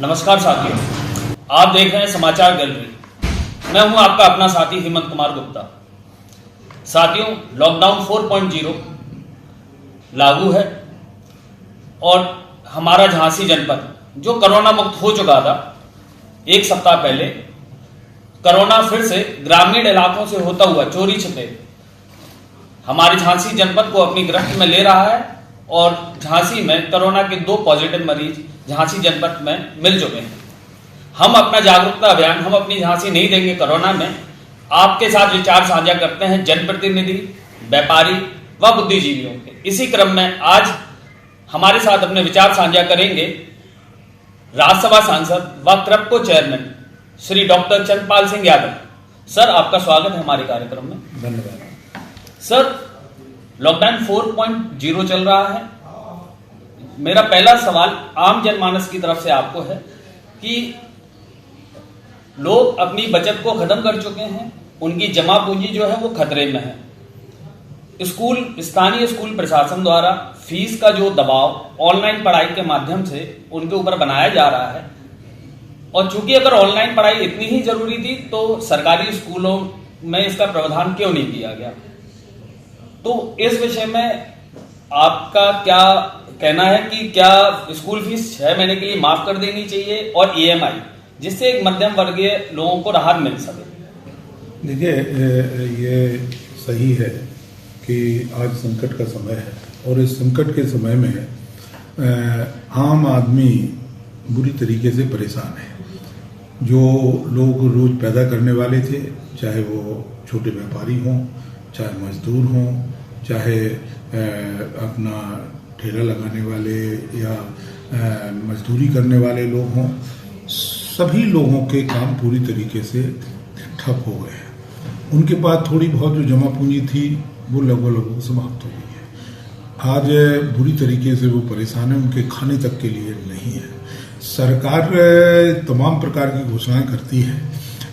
नमस्कार साथियों, आप देख रहे हैं समाचार गैलरी। मैं हूं आपका अपना साथी हेमंत कुमार गुप्ता। साथियों, लॉकडाउन 4.0 लागू है और हमारा झांसी जनपद जो कोरोना मुक्त हो चुका था एक सप्ताह पहले, कोरोना फिर से ग्रामीण इलाकों से होता हुआ चोरी छिपे हमारे झांसी जनपद को अपनी गिरफ्त में ले रहा है और झांसी में कोरोना के 2 पॉजिटिव मरीज झांसी जनपद में मिल चुके हैं। हम अपना जागरूकता अभियान हम अपनी झांसी नहीं देंगे कोरोना में आपके साथ विचार साझा करते हैं जनप्रतिनिधि, व्यापारी व बुद्धिजीवियों के। इसी क्रम में आज हमारे साथ अपने विचार साझा करेंगे राज्यसभा सांसद व KRIBHCO chairman Shri doctor Chandrapal Singh Yadav. Sir, आपका स्वागत है हमारे कार्यक्रम में। धन्यवाद। सर, लॉकडाउन 4.0 चल रहा है। मेरा पहला सवाल आम जनमानस की तरफ से आपको है कि लोग अपनी बचत को खत्म कर चुके हैं, उनकी जमा पूंजी जो है वो खतरे में है। स्थानीय स्कूल प्रशासन द्वारा फीस का जो दबाव ऑनलाइन पढ़ाई के माध्यम से उनके ऊपर बनाया जा रहा है, और चूंकि अगर ऑनलाइन पढ़ाई इतनी ही जरूरी थी तो सरकारी स्कूलों में इसका प्रावधान क्यों नहीं किया गया? तो इस विषय में आपका क्या कहना है कि क्या स्कूल फीस 6 महीने के लिए माफ कर देनी चाहिए और ईएमआई, जिससे एक मध्यम वर्गीय लोगों को राहत मिल सके? देखिए, ये सही है कि आज संकट का समय है और इस संकट के समय में आम आदमी बुरी तरीके से परेशान है। जो लोग रोज पैदा करने वाले थे, चाहे वो छोटे व्यापारी हों, चाहे मजदूर हों, चाहे अपना ठेला लगाने वाले या मजदूरी करने वाले लोग हों, सभी लोगों के काम पूरी तरीके से ठप हो गए हैं। उनके पास थोड़ी बहुत जो जमा पूंजी थी वो लगभग समाप्त हो गई है। आज बुरी तरीके से वो परेशान है, उनके खाने तक के लिए नहीं है। सरकार तमाम प्रकार की घोषणाएं करती है,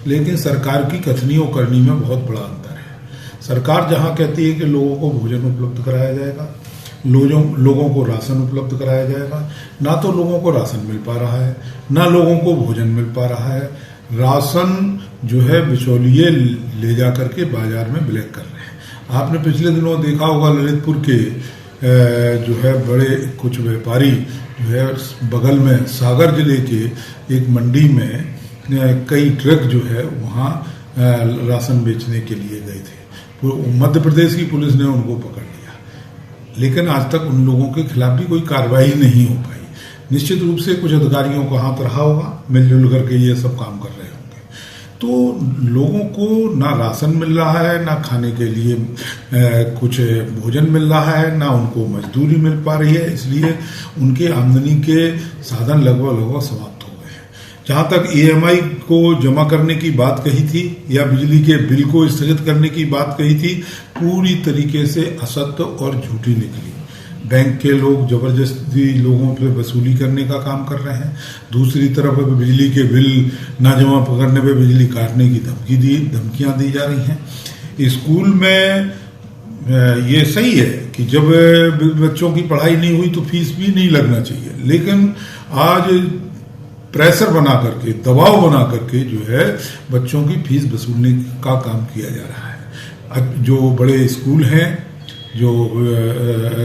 लेकिन सरकार की कथनी और करनी में बहुत बड़ा अंतर है। सरकार जहां कहती है कि लोगों को भोजन उपलब्ध कराया जाएगा, लोगों को राशन उपलब्ध कराया जाएगा, ना तो लोगों को राशन मिल पा रहा है, ना लोगों को भोजन मिल पा रहा है। राशन जो है बिचौलिए ले जा करके बाजार में ब्लैक कर रहे हैं। आपने पिछले दिनों देखा होगा ललितपुर के जो है बड़े कुछ व्यापारी जो है बगल में सागर जिले के एक मंडी में कई ट्रक जो है वहाँ राशन बेचने के लिए गए थे। मध्य प्रदेश की पुलिस ने उनको पकड़ लिया, लेकिन आज तक उन लोगों के खिलाफ भी कोई कार्रवाई नहीं हो पाई। निश्चित रूप से कुछ अधिकारियों को हाथ रहा होगा, मिलजुल करके ये सब काम कर रहे होंगे। तो लोगों को ना राशन मिल रहा है, ना खाने के लिए कुछ भोजन मिल रहा है, ना उनको मजदूरी मिल पा रही है, इसलिए उनके आमदनी के साधन लगभग समाप्त हो गए हैं। जहां तक ईएमआई को जमा करने की बात कही थी या बिजली के बिल को स्थगित करने की बात कही थी, पूरी तरीके से असत्य और झूठी निकली। बैंक के लोग जबरदस्ती लोगों पे वसूली करने का काम कर रहे हैं। दूसरी तरफ बिजली के बिल ना जमा करने पे बिजली काटने की धमकियां दी जा रही हैं। स्कूल में ये सही है कि जब बच्चों की पढ़ाई नहीं हुई तो फीस भी नहीं लगना चाहिए, लेकिन आज प्रेशर बना करके, दबाव बना करके जो है बच्चों की फीस वसूलने का काम किया जा रहा है। जो बड़े स्कूल हैं, जो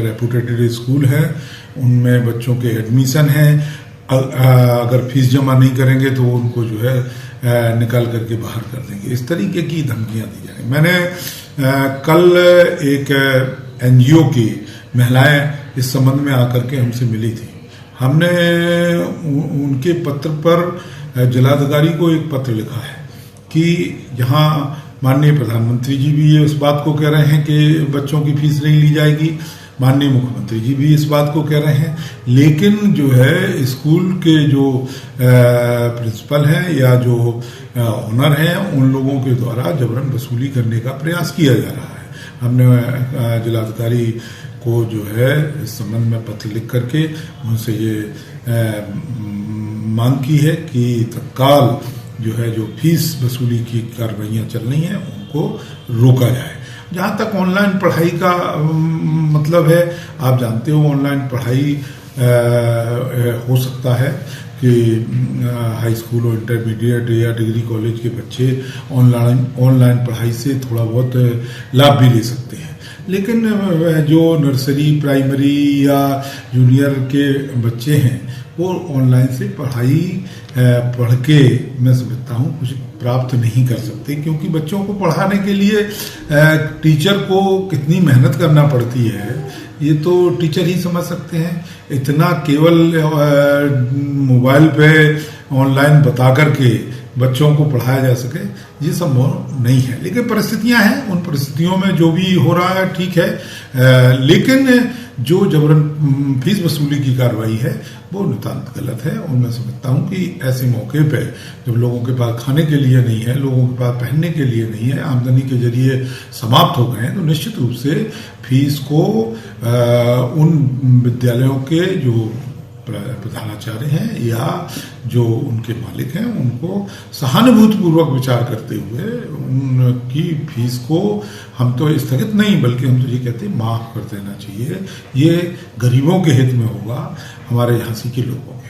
रेपुटेटेड स्कूल हैं, उनमें बच्चों के एडमिशन हैं, अगर फीस जमा नहीं करेंगे तो उनको जो है निकाल करके बाहर कर देंगे। इस तरीके की धमकियां दी जा रही। मैंने कल एक एनजीओ की महिलाएं इस संबंध में आकर के हमसे मिली थी। हमने उनके पत्र पर जिलाधिकारी को एक पत्र लिखा है कि यहाँ माननीय प्रधानमंत्री जी भी ये उस बात को कह रहे हैं कि बच्चों की फीस नहीं ली जाएगी, माननीय मुख्यमंत्री जी भी इस बात को कह रहे हैं, लेकिन जो है स्कूल के जो प्रिंसिपल हैं या जो ओनर हैं, उन लोगों के द्वारा जबरन वसूली करने का प्रयास किया जा रहा है। हमने जिलाधिकारी को जो है इस संबंध में पत्र लिख करके उनसे ये मांग की है कि तत्काल जो है जो फीस वसूली की कार्रवाइयां चल रही हैं उनको रोका जाए। जहाँ तक ऑनलाइन पढ़ाई का मतलब है, आप जानते हो ऑनलाइन पढ़ाई हो सकता है कि हाई स्कूल और इंटरमीडिएट या डिग्री कॉलेज के बच्चे ऑनलाइन पढ़ाई से थोड़ा बहुत लाभ भी ले सकते हैं, लेकिन जो नर्सरी, प्राइमरी या जूनियर के बच्चे हैं वो ऑनलाइन से पढ़ाई पढ़ के मैं समझता हूँ कुछ प्राप्त नहीं कर सकते, क्योंकि बच्चों को पढ़ाने के लिए टीचर को कितनी मेहनत करना पड़ती है ये तो टीचर ही समझ सकते हैं। इतना केवल मोबाइल पे ऑनलाइन बता करके बच्चों को पढ़ाया जा सके ये संभव नहीं है, लेकिन परिस्थितियां हैं, उन परिस्थितियों में जो भी हो रहा है ठीक है, लेकिन जो जबरन फीस वसूली की कार्रवाई है वो नितांत गलत है। और मैं समझता हूं कि ऐसे मौके पे जब लोगों के पास खाने के लिए नहीं है, लोगों के पास पहनने के लिए नहीं है, आमदनी के जरिए समाप्त हो गए हैं, तो निश्चित रूप से फीस को उन विद्यालयों के जो प्रधानाचार्य हैं या जो उनके मालिक हैं उनको सहानुभूतिपूर्वक विचार करते हुए उनकी फीस को हम तो स्थगित नहीं बल्कि हम तो ये कहते हैं माफ कर देना चाहिए। ये गरीबों के हित में होगा, हमारे झांसी के लोगों के।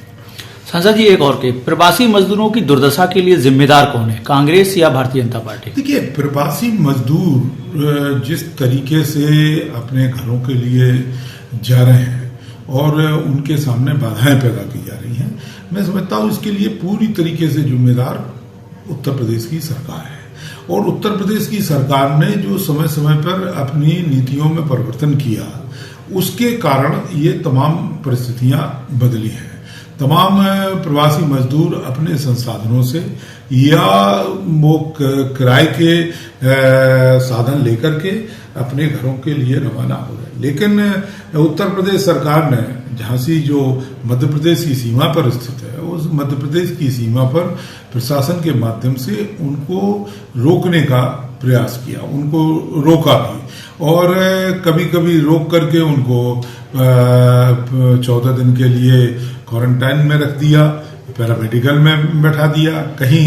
सांसद जी, एक और के प्रवासी मजदूरों की दुर्दशा के लिए जिम्मेदार कौन है, कांग्रेस या भारतीय जनता पार्टी? देखिए, प्रवासी मजदूर जिस तरीके से अपने घरों के लिए जा रहे हैं और उनके सामने बाधाएं पैदा की जा रही हैं, मैं समझता हूं इसके लिए पूरी तरीके से जिम्मेदार उत्तर प्रदेश की सरकार है। और उत्तर प्रदेश की सरकार ने जो समय समय पर अपनी नीतियों में परिवर्तन किया उसके कारण ये तमाम परिस्थितियां बदली हैं। तमाम प्रवासी मजदूर अपने संसाधनों से या वो किराए के साधन लेकर के अपने घरों के लिए रवाना हो गए, लेकिन उत्तर प्रदेश सरकार ने झांसी जो मध्य प्रदेश की सीमा पर स्थित है उस मध्य प्रदेश की सीमा पर प्रशासन के माध्यम से उनको रोकने का प्रयास किया, उनको रोका भी, और कभी कभी रोक करके उनको 14 दिन के लिए क्वारंटाइन में रख दिया, पैरामेडिकल में बैठा दिया, कहीं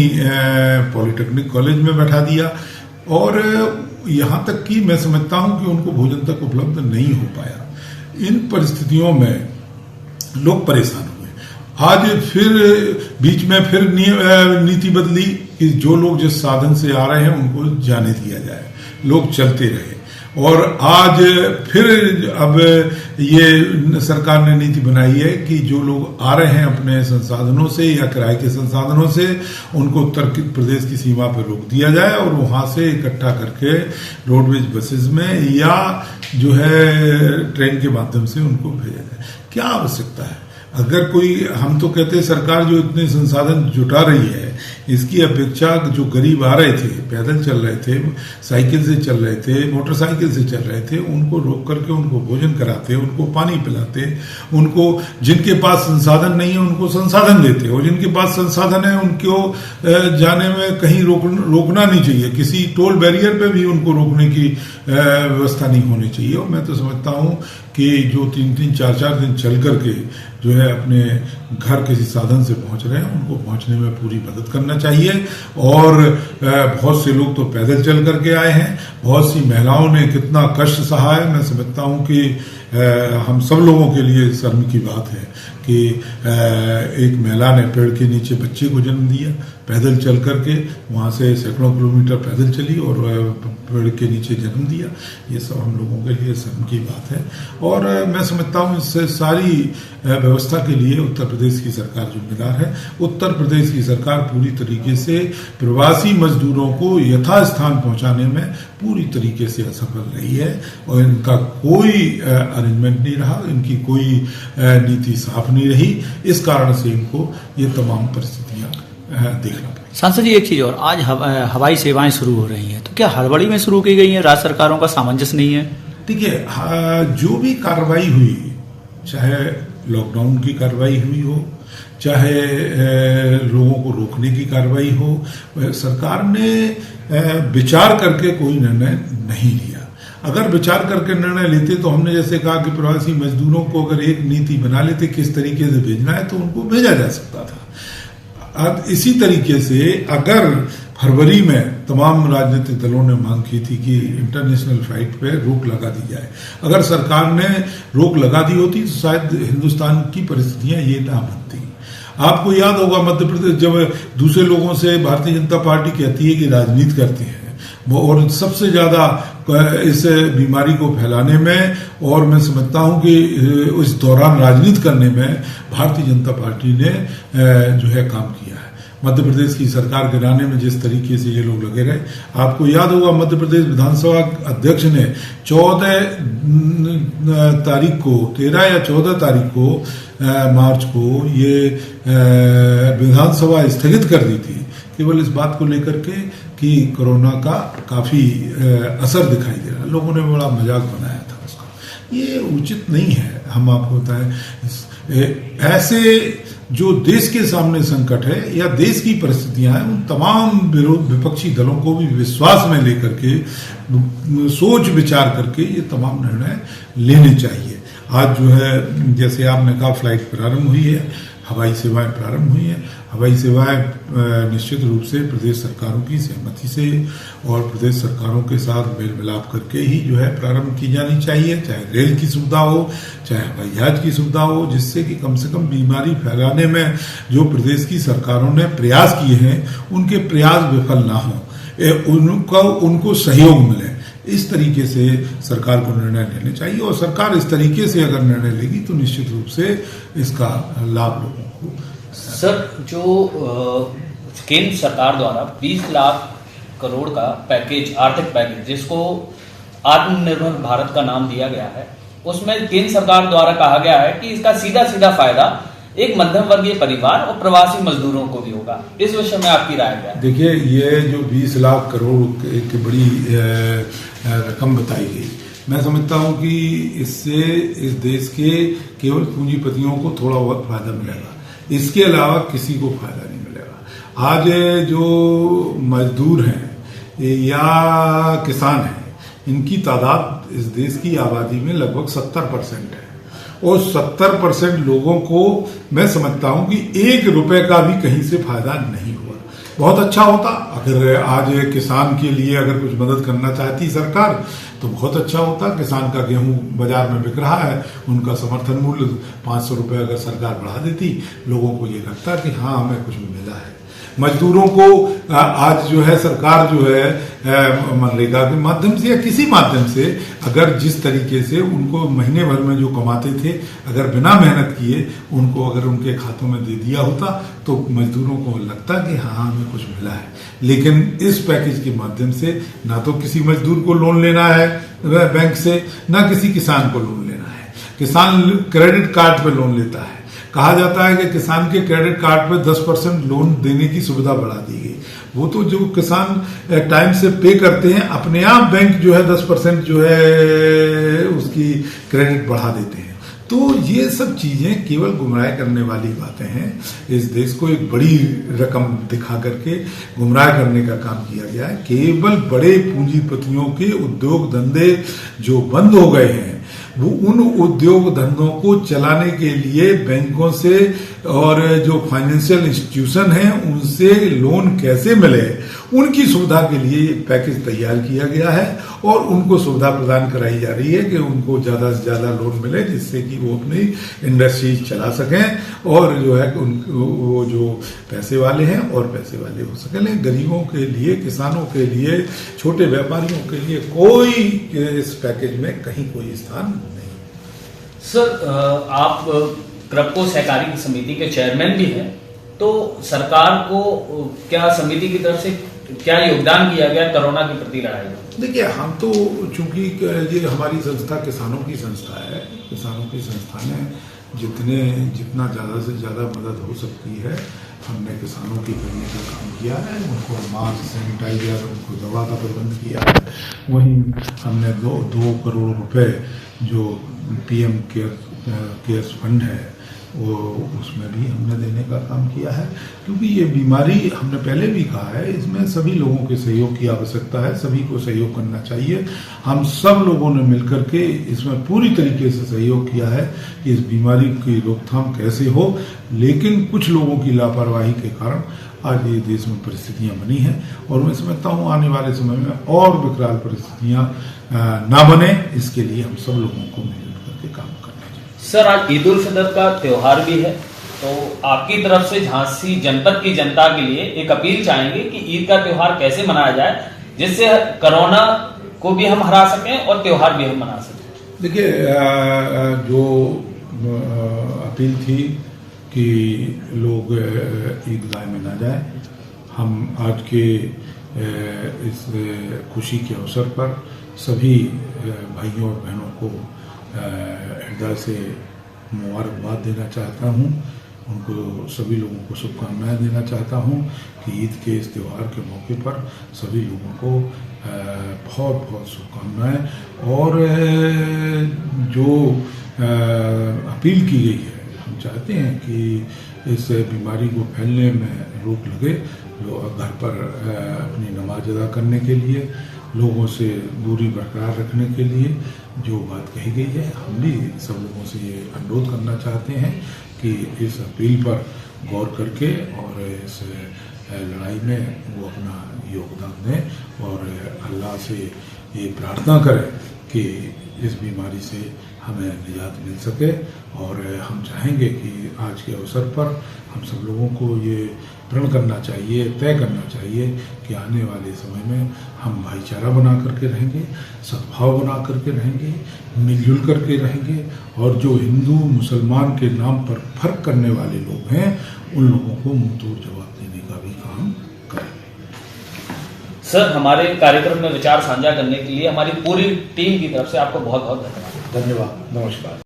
पॉलिटेक्निक कॉलेज में बैठा दिया, और यहाँ तक कि मैं समझता हूँ कि उनको भोजन तक उपलब्ध नहीं हो पाया। इन परिस्थितियों में लोग परेशान हुए। आज फिर बीच में फिर नीति बदली कि जो लोग जिस साधन से आ रहे हैं उनको जाने दिया जाए, लोग चलते रहे। और आज फिर अब ये सरकार ने नीति बनाई है कि जो लोग आ रहे हैं अपने संसाधनों से या किराए के संसाधनों से उनको उत्तर प्रदेश की सीमा पर रोक दिया जाए और वहां से इकट्ठा करके रोडवेज बसेस में या जो है ट्रेन के माध्यम से उनको भेजा जाए। क्या आवश्यकता है? अगर कोई, हम तो कहते हैं सरकार जो इतने संसाधन जुटा रही है इसकी अपेक्षा जो गरीब आ रहे थे, पैदल चल रहे थे, साइकिल से चल रहे थे, मोटरसाइकिल से चल रहे थे, उनको रोक करके उनको भोजन कराते, उनको पानी पिलाते, उनको जिनके पास संसाधन नहीं है उनको संसाधन देते, और जिनके पास संसाधन है उनको जाने में कहीं रोकना नहीं चाहिए, किसी टोल बैरियर पे भी उनको रोकने की व्यवस्था नहीं होनी चाहिए। और मैं तो समझता हूँ कि जो 3-3, 4-4 दिन चल करके जो है अपने घर किसी साधन से पहुंच रहे हैं उनको पहुंचने में पूरी मदद करना चाहिए। और बहुत से लोग तो पैदल चल करके आए हैं, बहुत सी महिलाओं ने कितना कष्ट सहा है। मैं समझता हूं कि हम सब लोगों के लिए शर्म की बात है कि एक महिला ने पेड़ के नीचे बच्चे को जन्म दिया, पैदल चल करके वहां से सैकड़ों किलोमीटर पैदल चली और पेड़ के नीचे जन्म दिया। ये सब हम लोगों के लिए शर्म की बात है। और मैं समझता हूँ इस सारी व्यवस्था के लिए उत्तर प्रदेश की सरकार जिम्मेदार है। उत्तर प्रदेश की सरकार पूरी तरीके से प्रवासी मजदूरों को यथास्थान पहुंचाने में पूरी तरीके से असफल रही है और इनका कोई अरेंजमेंट नहीं रहा, इनकी कोई नीति साफ नहीं रही। इस कारण से इनको ये तमाम परिस्थितियां देखना पड़ी। सांसद जी, एक चीज और, आज हवाई सेवाएं शुरू हो रही हैं, तो क्या हड़बड़ी में शुरू की गई हैं? राज्य सरकारों का सामंजस्य नहीं है? देखिए, जो भी कार्रवाई हुई, चाहे लॉकडाउन की कार्रवाई हुई हो, चाहे लोगों को रोकने की कार्रवाई हो, सरकार ने विचार करके कोई निर्णय नहीं लिया। अगर विचार करके निर्णय लेते तो हमने जैसे कहा कि प्रवासी मजदूरों को अगर एक नीति बना लेते किस तरीके से भेजना है तो उनको भेजा जा सकता था। अब इसी तरीके से अगर फरवरी में तमाम राजनीतिक दलों ने मांग की थी कि इंटरनेशनल फ्लाइट पे रोक लगा दी जाए। अगर सरकार ने रोक लगा दी होती तो शायद हिंदुस्तान की परिस्थितियां ये ना बनती। आपको याद होगा मध्य प्रदेश जब दूसरे लोगों से भारतीय जनता पार्टी कहती है कि राजनीति करते हैं और सबसे ज्यादा इस बीमारी को फैलाने में, और मैं समझता हूं कि इस दौरान राजनीति करने में भारतीय जनता पार्टी ने जो है काम किया है। मध्य प्रदेश की सरकार गिराने में जिस तरीके से ये लोग लगे रहे, आपको याद होगा मध्य प्रदेश विधानसभा अध्यक्ष ने 13 या 14 तारीख को मार्च को ये विधानसभा स्थगित कर दी थी, केवल इस बात को लेकर के कि कोरोना का काफी असर दिखाई दे रहा। लोगों ने बड़ा मजाक बनाया था उसका। ये उचित नहीं है। हम आपको बताएं, ऐसे जो देश के सामने संकट है या देश की परिस्थितियां हैं, उन तमाम विपक्षी दलों को भी विश्वास में लेकर के सोच विचार करके ये तमाम निर्णय लेने चाहिए। आज जो है जैसे आपने कहा फ्लाइट प्रारंभ हुई है, हवाई सेवाएं प्रारंभ हुई हैं। हवाई सेवाएं निश्चित रूप से प्रदेश सरकारों की सहमति से और प्रदेश सरकारों के साथ मेल मिलाप करके ही जो है प्रारंभ की जानी चाहिए, चाहे रेल की सुविधा हो, चाहे हवाई जहाज की सुविधा हो, जिससे कि कम से कम बीमारी फैलाने में जो प्रदेश की सरकारों ने प्रयास किए हैं उनके प्रयास विफल ना हो, उनको सहयोग मिले। इस तरीके से सरकार को निर्णय लेने चाहिए और सरकार इस तरीके से अगर निर्णय लेगी तो निश्चित रूप से इसका लाभ लोगों को। सर, जो केंद्र सरकार द्वारा 20 लाख करोड़ का पैकेज, आर्थिक पैकेज, जिसको आत्मनिर्भर भारत का नाम दिया गया है, उसमें केंद्र सरकार द्वारा कहा गया है कि इसका सीधा सीधा फायदा एक मध्यम वर्गीय परिवार और प्रवासी मजदूरों को भी होगा। इस विषय में आपकी राय क्या है? देखिए, ये जो 20 लाख करोड़ की बड़ी रकम बताई गई, मैं समझता हूं कि इससे इस देश के केवल पूंजीपतियों को थोड़ा बहुत फायदा मिलेगा, इसके अलावा किसी को फायदा नहीं मिलेगा। आज जो मजदूर हैं या किसान हैं, इनकी तादाद इस देश की आबादी में लगभग 70% है और 70% लोगों को मैं समझता हूं कि 1 रुपए का भी कहीं से फायदा नहीं हुआ। बहुत अच्छा होता अगर आज किसान के लिए अगर कुछ मदद करना चाहती सरकार तो बहुत अच्छा होता। किसान का गेहूं बाजार में बिक रहा है, उनका समर्थन मूल्य 500 रुपए अगर सरकार बढ़ा देती, लोगों को ये लगता कि हाँ हमें कुछ मिला है। मजदूरों को आज जो है सरकार जो है मनरेगा के माध्यम से या किसी माध्यम से अगर जिस तरीके से उनको महीने भर में जो कमाते थे अगर बिना मेहनत किए उनको अगर उनके खातों में दे दिया होता तो मजदूरों को लगता कि हाँ हमें कुछ मिला है। लेकिन इस पैकेज के माध्यम से ना तो किसी मजदूर को लोन लेना है बैंक से, ना किसी किसान को लोन लेना है। किसान क्रेडिट कार्ड पे लोन लेता है। कहा जाता है कि किसान के क्रेडिट कार्ड पे 10% लोन देने की सुविधा बढ़ा दी गई। वो तो जो किसान टाइम से पे करते हैं, अपने आप बैंक जो है 10% जो है उसकी क्रेडिट बढ़ा देते हैं। तो ये सब चीजें केवल गुमराह करने वाली बातें हैं। इस देश को एक बड़ी रकम दिखा करके गुमराह करने का काम किया गया है। केवल बड़े पूंजीपतियों के उद्योग धंधे जो बंद हो गए हैं, वो उन उद्योग धंधों को चलाने के लिए बैंकों से और जो फाइनेंशियल इंस्टीट्यूशन हैं उनसे लोन कैसे मिले, उनकी सुविधा के लिए एक पैकेज तैयार किया गया है और उनको सुविधा प्रदान कराई जा रही है कि उनको ज्यादा से ज्यादा लोन मिले, जिससे कि वो अपनी इंडस्ट्रीज चला सकें और जो है वो जो पैसे वाले हैं और पैसे वाले हो सकें। लेकिन गरीबों के लिए, किसानों के लिए, छोटे व्यापारियों के लिए कोई इस पैकेज में कहीं कोई स्थान नहीं। सर, आप क्रपको सहकारी समिति के चेयरमैन भी हैं, तो सरकार को क्या समिति की तरफ से क्या योगदान किया गया कोरोना के प्रति लड़ाई में? देखिए, हम तो चूंकि ये हमारी संस्था किसानों की संस्था है, किसानों की संस्था ने जितना ज़्यादा से ज़्यादा मदद हो सकती है हमने किसानों की करने का काम किया है। उनको मास्क, सैनिटाइजर, उनको दवा का प्रबंध किया है। वहीं हमने 2 करोड़ रुपए जो PM केयर्स फंड है वो उसमें भी हमने देने का काम किया है, क्योंकि ये बीमारी हमने पहले भी कहा है, इसमें सभी लोगों के सहयोग की आवश्यकता है, सभी को सहयोग करना चाहिए। हम सब लोगों ने मिलकर के इसमें पूरी तरीके से सहयोग किया है कि इस बीमारी की रोकथाम कैसे हो, लेकिन कुछ लोगों की लापरवाही के कारण आज ये देश में परिस्थितियां बनी हैं, और मैं समझता हूँ आने वाले समय में और विकराल परिस्थितियां ना बने, इसके लिए हम सब लोगों को मिलकर के काम करना चाहिए। सर, आज ईद उल फितर का त्योहार भी है, तो आपकी तरफ से झांसी जनपद की जनता के लिए एक अपील चाहेंगे कि ईद का त्योहार कैसे मनाया जाए जिससे कोरोना को भी हम हरा सकें और त्योहार भी हम मना सकें। देखिए, जो अपील थी कि लोग ईदगाह में ना जाएं, हम आज के इस खुशी के अवसर पर सभी भाइयों और बहनों को हृदय से मुबारकबाद देना चाहता हूँ, उनको सभी लोगों को शुभकामनाएं देना चाहता हूँ कि ईद के इस त्यौहार के मौके पर सभी लोगों को बहुत बहुत शुभकामनाएं। और जो अपील की गई है, हम चाहते हैं कि इस बीमारी को फैलने में रोक लगे, लोग घर पर अपनी नमाज अदा करने के लिए, लोगों से दूरी बरकरार रखने के लिए जो बात कही गई है, हम भी सब लोगों से ये अनुरोध करना चाहते हैं कि इस अपील पर गौर करके और इस लड़ाई में वो अपना योगदान दें और अल्लाह से ये प्रार्थना करें कि इस बीमारी से हमें निजात मिल सके। और हम चाहेंगे कि आज के अवसर पर हम सब लोगों को ये प्रण करना चाहिए, तय करना चाहिए कि आने वाले समय में हम भाईचारा बना करके रहेंगे, सद्भाव बना करके रहेंगे, मिलजुल करके रहेंगे, और जो हिंदू मुसलमान के नाम पर फर्क करने वाले लोग हैं उन लोगों को मुंहतोड़ जवाब देने का भी काम करेंगे। सर, हमारे कार्यक्रम में विचार साझा करने के लिए हमारी पूरी टीम की तरफ से आपको बहुत बहुत धन्यवाद। धन्यवाद, नमस्कार।